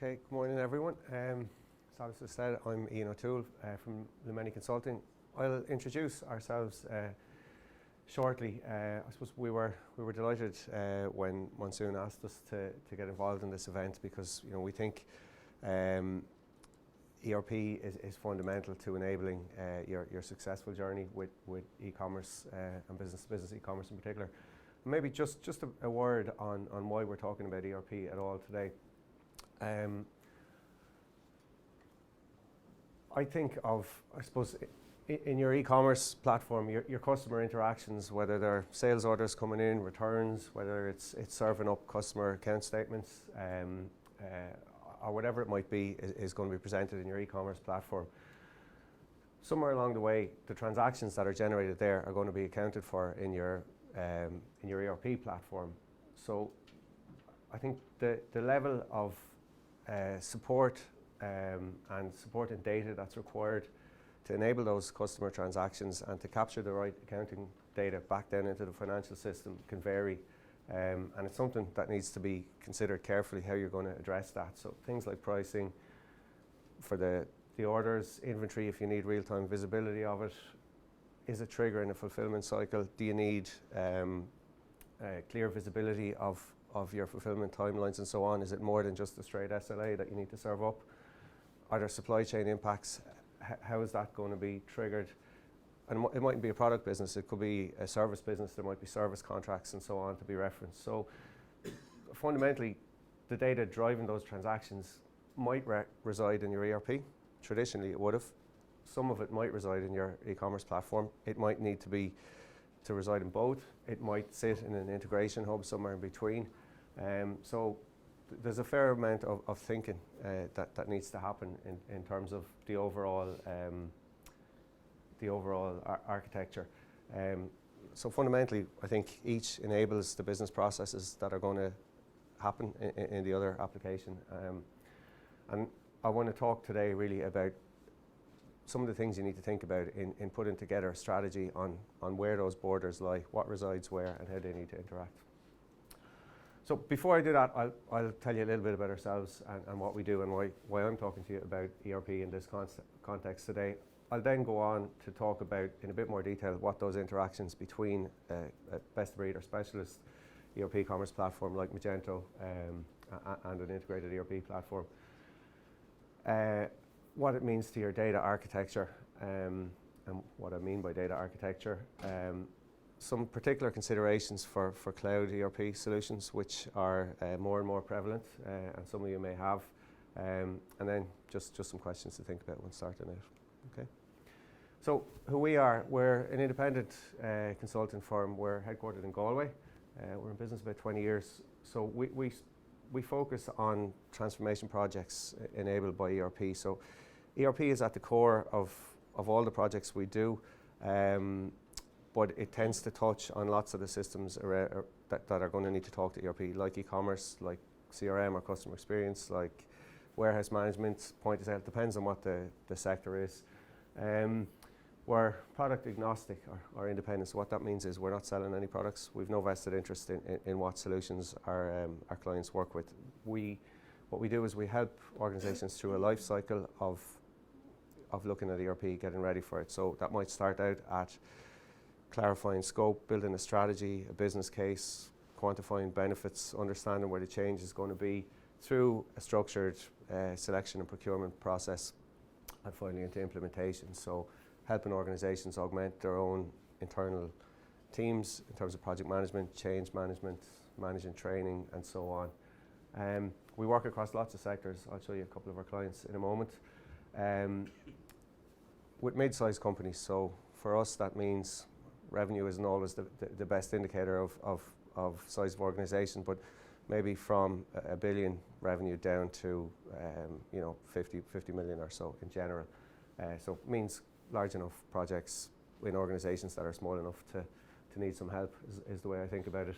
Okay, good morning everyone. As Alice said, I'm Ian O'Toole from Lumenia Consulting. I'll introduce ourselves shortly. I suppose we were delighted when Monsoon asked us to get involved in this event because we think ERP is fundamental to enabling your successful journey with e-commerce and business-to-business e-commerce in particular. Maybe just a word on why we're talking about ERP at all today. I think of, I suppose, in your e-commerce platform, your customer interactions, whether they're sales orders coming in, returns, whether it's serving up customer account statements, or whatever it might be, is going to be presented in your e-commerce platform. Somewhere along the way, the transactions that are generated there are going to be accounted for in your ERP platform. So I think the level of support and supporting data that's required to enable those customer transactions and to capture the right accounting data back down into the financial system can vary. And it's something that needs to be considered carefully how you're going to address that. So things like pricing for the orders, inventory if you need real-time visibility of it. Is it triggering a fulfillment cycle? Do you need clear visibility of your fulfillment timelines and so on? Is it more than just a straight SLA that you need to serve up? Are there supply chain impacts? How is that going to be triggered? And it mightn't be a product business, it could be a service business, there might be service contracts and so on to be referenced. So fundamentally, the data driving those transactions might reside in your ERP. Traditionally it would have. Some of it might reside in your e-commerce platform. It might need to reside in both. It might sit in an integration hub somewhere in between. So there's a fair amount of thinking that needs to happen in terms of the overall architecture. So fundamentally, I think each enables the business processes that are going to happen in the other application. And I want to talk today really about some of the things you need to think about in putting together a strategy on where those borders lie, what resides where, and how they need to interact. So before I do that, I'll tell you a little bit about ourselves and what we do and why I'm talking to you about ERP in this context today. I'll then go on to talk about in a bit more detail what those interactions between a best-of-breed or specialist ERP commerce platform like Magento and an integrated ERP platform, what it means to your data architecture, and what I mean by data architecture. Some particular considerations for cloud ERP solutions, which are more and more prevalent, and some of you may have, and then just some questions to think about when starting out. Okay. So who we are, we're an independent consulting firm. We're headquartered in Galway. We're in business about 20 years. So we focus on transformation projects enabled by ERP. So ERP is at the core of all the projects we do. But it tends to touch on lots of the systems that are going to need to talk to ERP, like e-commerce, like CRM or customer experience, like warehouse management, point of sale. It depends on what the sector is. We're product agnostic or independent. So what that means is we're not selling any products. We've no vested interest in what solutions our clients work with. What we do is we help organizations through a life cycle of looking at ERP, getting ready for it. So that might start out at clarifying scope, building a strategy, a business case, quantifying benefits, understanding where the change is going to be, through a structured selection and procurement process, and finally into implementation. So helping organizations augment their own internal teams in terms of project management, change management, managing training, and so on. We work across lots of sectors. I'll show you a couple of our clients in a moment. With mid-sized companies, so for us that means revenue isn't always the best indicator of size of organization, but maybe from a billion revenue down to 50 million or so in general. So it means large enough projects in organizations that are small enough to need some help is the way I think about it.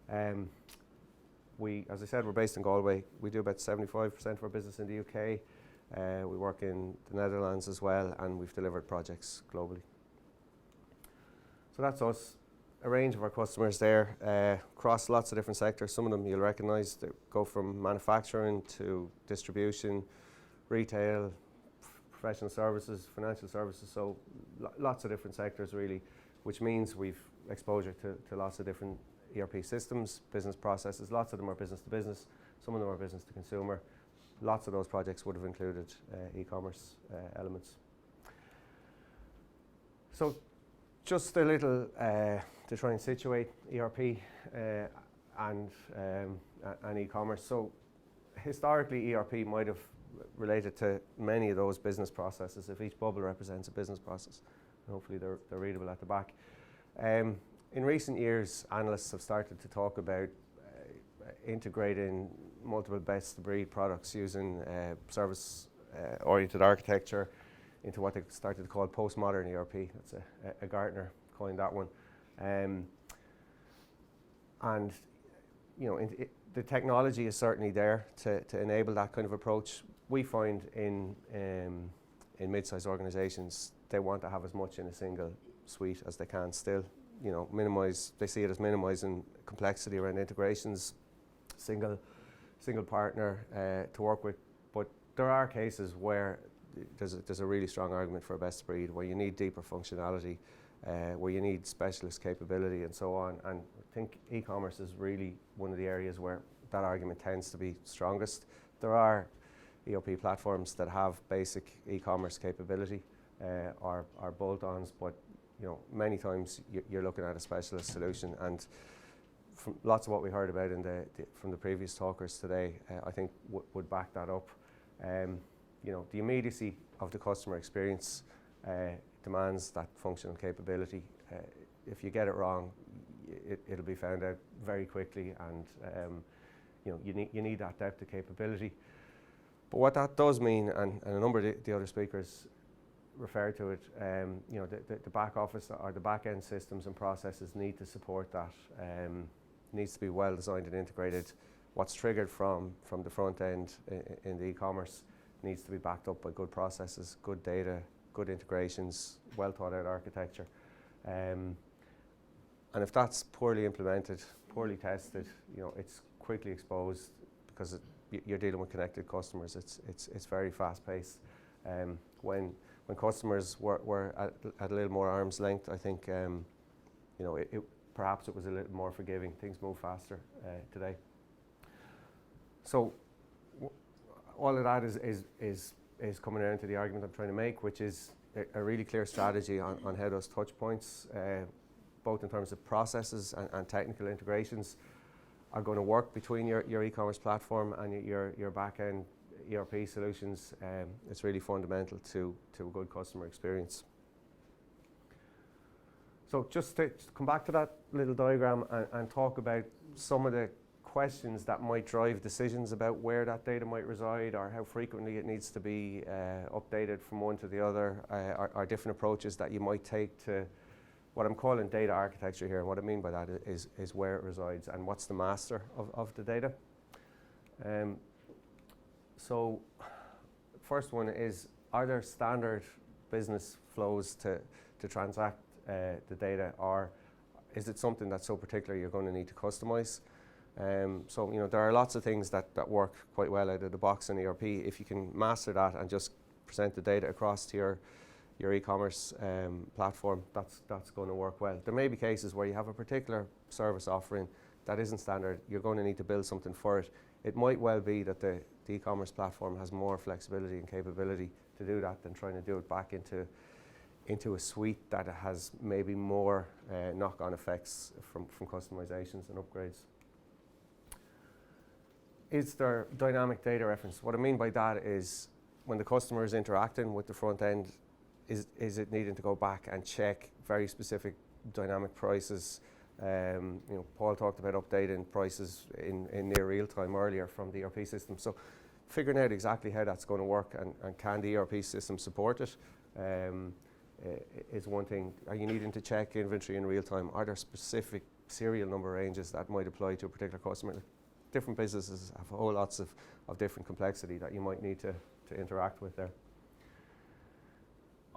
As I said, we're based in Galway. We do about 75% of our business in the UK. We work in the Netherlands as well, and we've delivered projects globally. So that's us. a range of our customers there across lots of different sectors. Some of them you'll recognise, that go from manufacturing to distribution, retail, professional services, financial services, so lots of different sectors really, which means we've exposure to lots of different ERP systems, business processes. Lots of them are business to business, some of them are business to consumer. Lots of those projects would have included e-commerce elements. So just a little to try and situate ERP and e-commerce. So historically ERP might have related to many of those business processes. If each bubble represents a business process, and hopefully they're readable at the back. In recent years, analysts have started to talk about integrating multiple best-of-breed products using service-oriented architecture into what they started to call postmodern ERP. That's a Gartner coined that one. And you know, the technology is certainly there to enable that kind of approach. We find in mid-sized organisations, they want to have as much in a single suite as they can still. You know, minimize. They see it as minimising complexity around integrations, single partner to work with. But there are cases where there's a really strong argument for a best of breed, where you need deeper functionality, where you need specialist capability, and so on. And I think e-commerce is really one of the areas where that argument tends to be strongest. There are ERP platforms that have basic e-commerce capability, or bolt-ons, but you know, many times you're looking at a specialist solution. And from lots of what we heard about from the previous talkers today, I think would back that up. You know, the immediacy of the customer experience demands that functional capability. If you get it wrong, it'll be found out very quickly, and you know, you need that depth of capability. But what that does mean, and a number of the other speakers refer to it, you know, the back office or the back end systems and processes need to support that. Needs to be well designed and integrated. What's triggered from the front end in the e-commerce needs to be backed up by good processes, good data, good integrations, well thought out architecture. And if that's poorly implemented, poorly tested, you know, it's quickly exposed, because you're dealing with connected customers. It's very fast paced. When customers were at a little more arm's length, I think you know, perhaps it was a little more forgiving. Things move faster today. So all of that is coming down to the argument I'm trying to make, which is a really clear strategy on how those touch points, both in terms of processes and technical integrations, are going to work between your e-commerce platform and your back-end ERP solutions. It's really fundamental to a good customer experience. So just to come back to that little diagram and talk about some of the questions that might drive decisions about where that data might reside, or how frequently it needs to be updated from one to the other, or different approaches that you might take to what I'm calling data architecture here. And what I mean by that is where it resides and what's the master of the data. So first one is, are there standard business flows to transact the data, or is it something that's so particular you're going to need to customize? So you know, there are lots of things that work quite well out of the box in ERP. If you can master that and just present the data across to your e-commerce platform, that's going to work well. There may be cases where you have a particular service offering that isn't standard. You're going to need to build something for it. It might well be that the e-commerce platform has more flexibility and capability to do that than trying to do it back into a suite that has maybe more knock-on effects from customizations and upgrades. Is there dynamic data reference? What I mean by that is, when the customer is interacting with the front end, is it needing to go back and check very specific dynamic prices? You know, Paul talked about updating prices in near real time earlier from the ERP system. So figuring out exactly how that's going to work, and can the ERP system support it, is one thing. Are you needing to check inventory in real time? Are there specific serial number ranges that might apply to a particular customer? Different businesses have whole lots of different complexity that you might need to interact with there.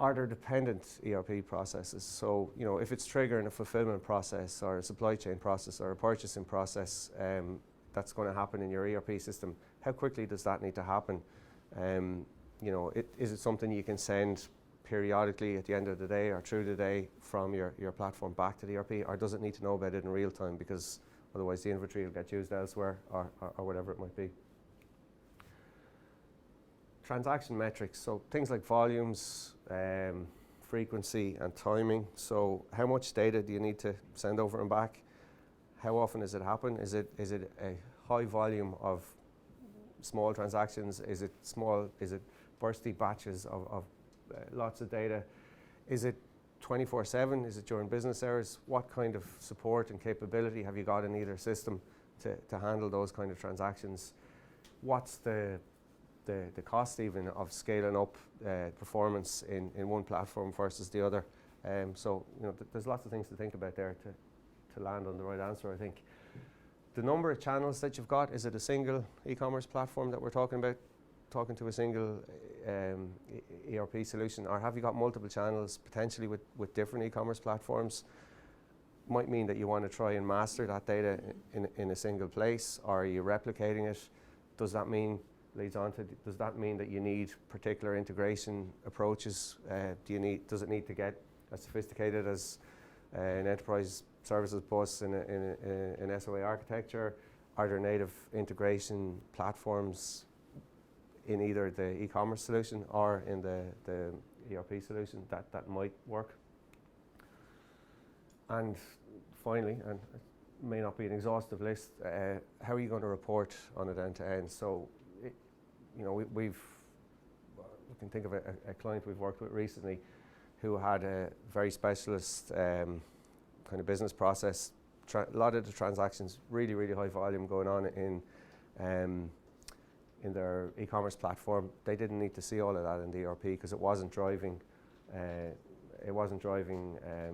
Are there dependent ERP processes? So, you know, if it's triggering a fulfillment process or a supply chain process or a purchasing process that's going to happen in your ERP system, how quickly does that need to happen? You know, is it something you can send periodically at the end of the day or through the day from your platform back to the ERP, or does it need to know about it in real time, because otherwise the inventory will get used elsewhere or whatever it might be? Transaction metrics, so things like volumes, frequency and timing. So how much data do you need to send over and back? How often does it happen? Is it a high volume of small transactions? Is it bursty batches of lots of data? Is it 24/7? Is it during business hours? What kind of support and capability have you got in either system to handle those kind of transactions? What's the cost even of scaling up performance in one platform versus the other? So, you know, there's lots of things to think about there to land on the right answer, I think. The number of channels that you've got, is it a single e-commerce platform that we're talking about, talking to a single ERP solution, or have you got multiple channels potentially with different e-commerce platforms? Might mean that you want to try and master that data in a single place, or are you replicating it? Does that mean does that mean that you need particular integration approaches? Does it need to get as sophisticated as an enterprise services bus in an SOA architecture? Are there native integration platforms in either the e-commerce solution or in the ERP solution that might work? And finally, and it may not be an exhaustive list, how are you going to report on it end to end? So, you know, we can think of a client we've worked with recently who had a very specialist kind of business process. A lot of the transactions, really, really high volume going on in their e-commerce platform. They didn't need to see all of that in the ERP because it wasn't driving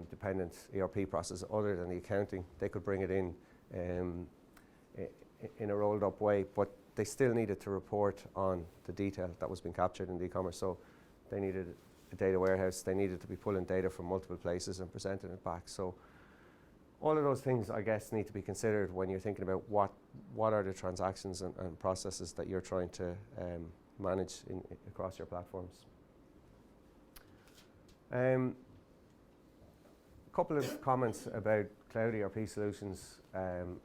dependent ERP process other than the accounting. They could bring it in a rolled up way, but they still needed to report on the detail that was being captured in the e-commerce. So they needed a data warehouse. They needed to be pulling data from multiple places and presenting it back. So all of those things, I guess, need to be considered when you're thinking about what are the transactions and processes that you're trying to manage across your platforms. A couple of comments about cloud ERP solutions and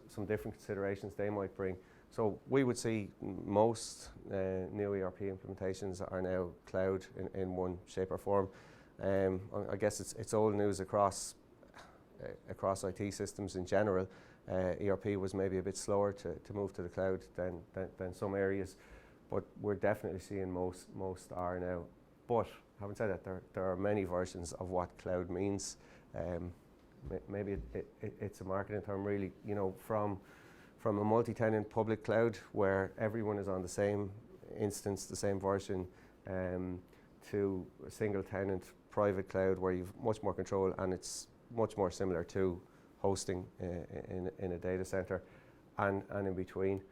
some different considerations they might bring. So we would see most new ERP implementations are now cloud in one shape or form. I guess it's old news across IT systems in general. ERP was maybe a bit slower to move to the cloud than some areas, but we're definitely seeing most are now. But having said that, there are many versions of what cloud means. Maybe it's a marketing term, really. You know, from a multi-tenant public cloud where everyone is on the same instance, the same version, to a single tenant private cloud where you've much more control, and it's much more similar to hosting in a data center and in between.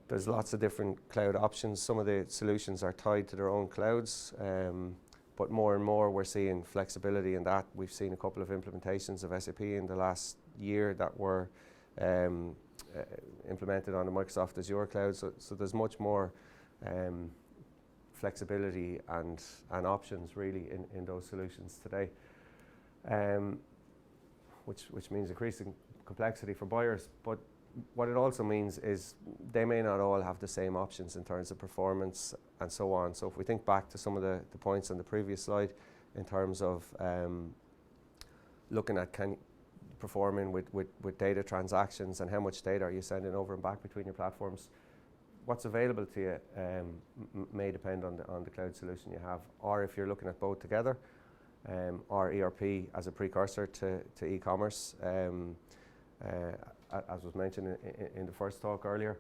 There's lots of different cloud options. Some of the solutions are tied to their own clouds, but more and more we're seeing flexibility in that. We've seen a couple of implementations of SAP in the last year that were implemented on the Microsoft Azure cloud. So there's much more flexibility and options really in those solutions today, which means increasing complexity for buyers. But what it also means is they may not all have the same options in terms of performance and so on. So if we think back to some of the points on the previous slide in terms of looking at performing with data transactions and how much data are you sending over and back between your platforms, what's available to you may depend on the cloud solution you have, or if you're looking at both together, or ERP as a precursor to e-commerce. As was mentioned in the first talk earlier,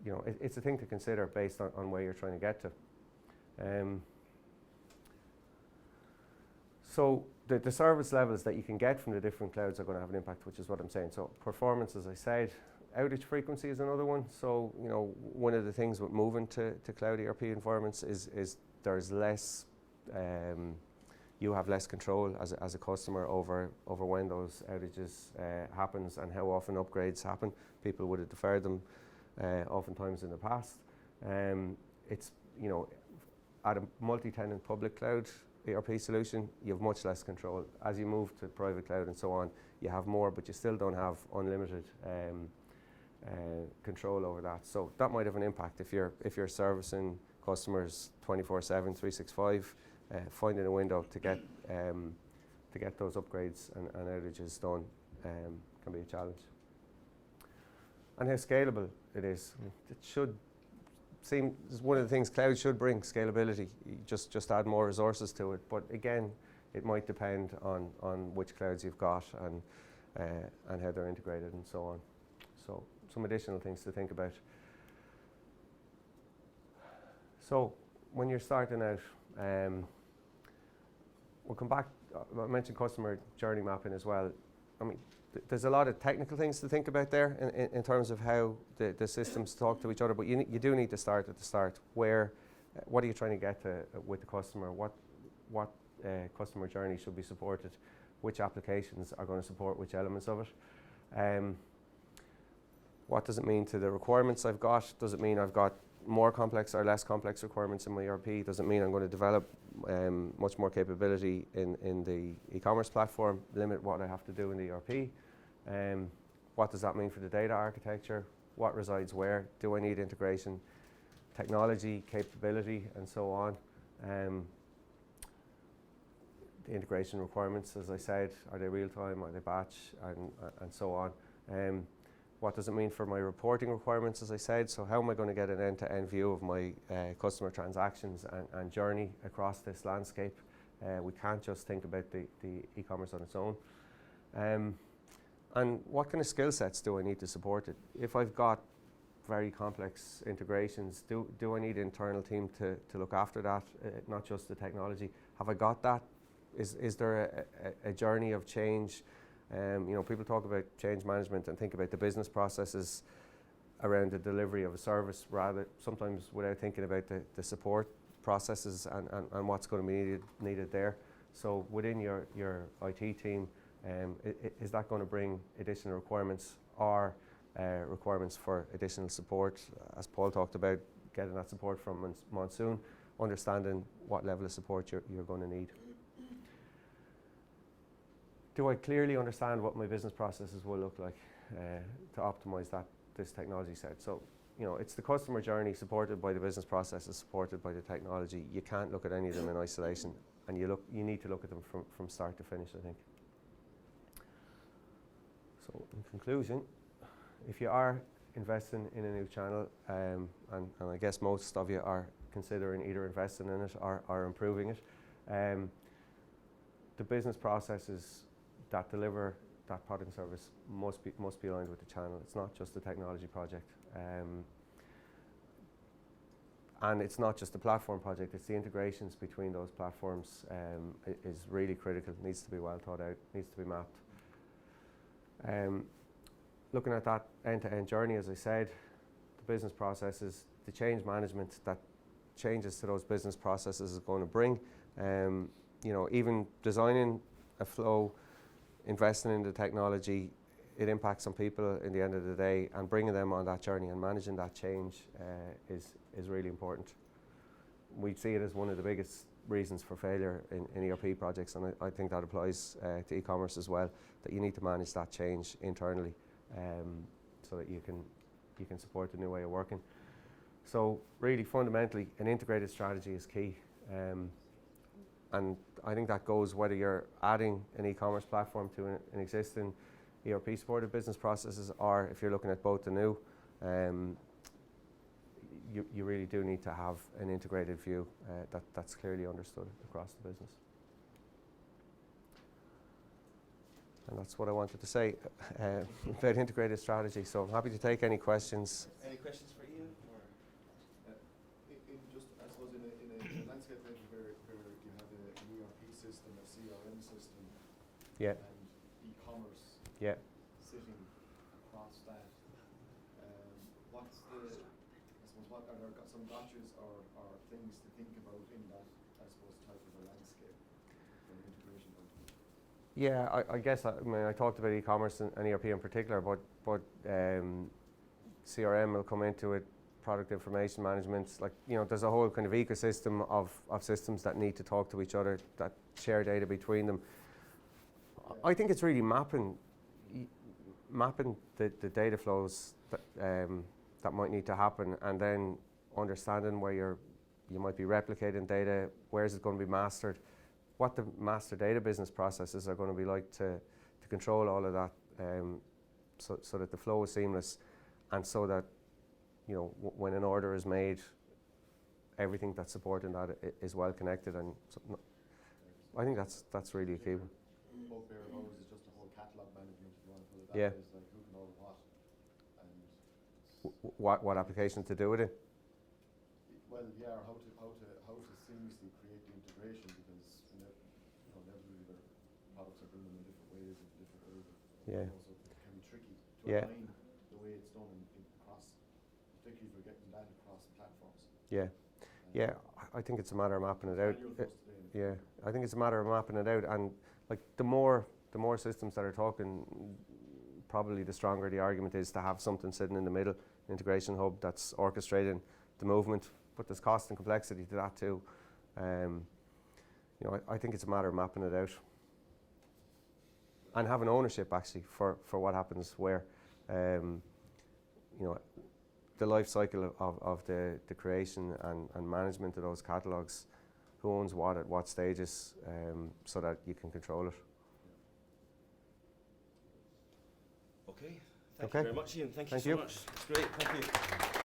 you know, it's a thing to consider based on where you're trying to get to. So the service levels that you can get from the different clouds are going to have an impact, which is what I'm saying. So performance, as I said, outage frequency is another one. So, you know, one of the things with moving to cloud ERP environments is there's less, you have less control as a customer over when those outages happens and how often upgrades happen. People would have deferred them oftentimes in the past. It's, at a multi-tenant public cloud ERP solution, you have much less control. As you move to private cloud and so on, you have more, but you still don't have unlimited control over that. So that might have an impact if you're servicing customers 24/7, 365. Finding a window to get those upgrades and outages done can be a challenge. And how scalable it is. It should seem, one of the things cloud should bring, scalability. You just add more resources to it. But again, it might depend on which clouds you've got and how they're integrated and so on. So some additional things to think about. So when you're starting out, we'll come back. I mentioned customer journey mapping as well. I mean, there's a lot of technical things to think about there in terms of how the systems talk to each other, but you do need to start at the start. What are you trying to get to with the customer? What customer journey should be supported? Which applications are going to support which elements of it? What does it mean to the requirements I've got? Does it mean I've got more complex or less complex requirements in my ERP? Does it mean I'm going to develop much more capability in the e-commerce platform, limit what I have to do in the ERP? What does that mean for the data architecture? What resides where? Do I need integration, technology, capability, and so on? The integration requirements, as I said, are they real-time, are they batch, and so on. What does it mean for my reporting requirements, as I said? So how am I going to get an end-to-end view of my customer transactions and journey across this landscape? We can't just think about the e-commerce on its own. And what kind of skill sets do I need to support it? If I've got very complex integrations, do I need an internal team to look after that, not just the technology? Have I got that? Is there a journey of change? People talk about change management and think about the business processes around the delivery of a service, rather sometimes without thinking about the support processes and what's going to be needed there. So within your IT team, is that going to bring additional requirements or requirements for additional support? As Paul talked about, getting that support from Monsoon, understanding what level of support you're going to need. Do I clearly understand what my business processes will look like to optimize this technology set? So, it's the customer journey supported by the business processes, supported by the technology. You can't look at any of them in isolation, and you need to look at them from start to finish, I think. So, in conclusion, if you are investing in a new channel, and I guess most of you are considering either investing in it or improving it, the business processes that deliver that product and service must be aligned with the channel. It's not just a technology project, and it's not just a platform project. It's the integrations between those platforms is really critical. It needs to be well thought out. Needs to be mapped. Looking at that end-to-end journey, as I said, the business processes, the change management that changes to those business processes is going to bring. Even designing a flow, investing in the technology, it impacts on people in the end of the day, and bringing them on that journey and managing that change is really important. We see it as one of the biggest reasons for failure in ERP projects, and I think that applies to e-commerce as well, that you need to manage that change internally so that you can support the new way of working. So really fundamentally, an integrated strategy is key. And I think that goes whether you're adding an e-commerce platform to an existing ERP supported business processes, or if you're looking at both the new, you really do need to have an integrated view that's clearly understood across the business. And that's what I wanted to say about integrated strategy. So I'm happy to take any questions. Any questions for Ian? Or I suppose in a landscape where you have an ERP system, a CRM system, yeah, and e-commerce, yeah, sitting across that, what's the suppose what are there some gotchas or things to think about in that, I suppose, type of a landscape from an integration point of view? Yeah, I guess I mean I talked about e-commerce and ERP in particular, but CRM will come into it, product information management. Like, you know, there's a whole kind of ecosystem of systems that need to talk to each other, that share data between them. I think it's really mapping the data flows that might need to happen, and then understanding where you might be replicating data, where is it going to be mastered, what the master data business processes are going to be like to control all of that, so that the flow is seamless, and so that, you know, when an order is made, everything that's supporting that is well connected. And so, I think that's really a key one. Bugbear of ours is just a whole catalogue management, if you want to put it that Yeah. way. It's like who can order what, and What application to do it in? well, yeah, or how to seamlessly create the integration, because inevitably their products are driven in different ways and different ways. Yeah. Also, it can be tricky to Yeah. align the way it's done across, particularly if you're getting that across platforms. Yeah, yeah. I think it's a matter of mapping it out. Manual for us today. Yeah, I think it's a matter of mapping it out, and like the more systems that are talking, probably the stronger the argument is to have something sitting in the middle, an integration hub that's orchestrating the movement. But there's cost and complexity to that too. You know, I think it's a matter of mapping it out and having ownership actually for what happens where. You know, the life cycle of the creation and management of those catalogues, who owns what at what stages, so that you can control it. Okay, thank Okay. you very much, Ian. Thank you Thank so you. much. It's great, thank you.